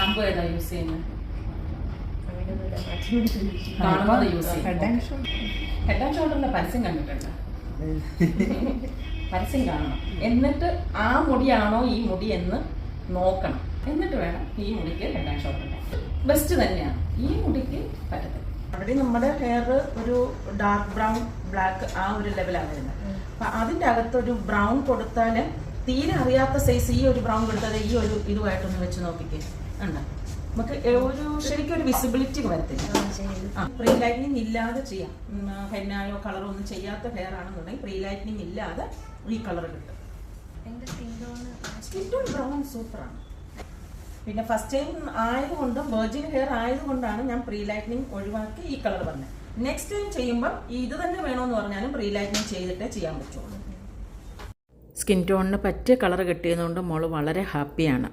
Shampoo ഏതാ use ചെയ്യുന്നത്? കാണുന്നത് യൂസ് ചെയ്യും. ഹെഡ് ആൻഡ് ഷോൾഡറിന്റെ പരസ്യം കണ്ടിട്ടുണ്ട്. പരസ്യം കാണണം, എന്നിട്ട് ആ മുടിയാണോ ഈ മുടി എന്ന് നോക്കണം, എന്നിട്ട് വേണം ഈ മുടിക്ക് ഹെഡ് ആൻഡ് ഷോൾഡറിന്റെ ബെസ്റ്റ് തന്നെയാണ്. ഈ മുടിക്ക് പറ്റത്തില്ല. അവിടെ നമ്മുടെ ഹെയർ ഒരു ഡാർക്ക് ബ്രൗൺ ബ്ലാക്ക് ആ ഒരു ലെവലാണ് വരുന്നത്. അപ്പൊ അതിൻ്റെ അകത്തൊരു ബ്രൗൺ കൊടുത്താൽ തീരെ അറിയാത്ത സൈസ് ഈ ഒരു ബ്രൗൺ കൊടുത്താൽ ഈ ഒരു ഇതുമായിട്ടൊന്ന് വെച്ച് നോക്കിക്കേ ഉണ്ട്. നമുക്ക് ഒരു ശരിക്കും ഒരു വിസിബിലിറ്റി വരത്തില്ല. പ്രീ ലൈറ്റനിങ് ഇല്ലാതെ ചെയ്യാം. ഹെന്നായോ കളറോ ഒന്നും ചെയ്യാത്ത ഹെയർ ആണെന്നുണ്ടെങ്കിൽ പ്രീ ലൈറ്റനിങ് ഇല്ലാതെ ഈ കളർ കിട്ടും. സ്കിൻ ടോൺ ബ്രൗൺ സൂപ്പറാണ്. പിന്നെ ഫസ്റ്റ് ടൈം ആയതുകൊണ്ടും വെർജിൻ ഹെയർ ആയതുകൊണ്ടാണ് ഞാൻ പ്രീ ലൈറ്റനിങ് ഒഴിവാക്കി ഈ കളർ പറഞ്ഞത്. നെക്സ്റ്റ് ടൈം ചെയ്യുമ്പോൾ ഇത് തന്നെ വേണമെന്ന് പറഞ്ഞാലും പ്രീ ലൈറ്റനിങ് ചെയ്തിട്ടേ ചെയ്യാൻ പറ്റുള്ളൂ. സ്കിൻ ടോണിന് പറ്റിയ കളർ കിട്ടിയതുകൊണ്ട് മോള് വളരെ ഹാപ്പിയാണ്.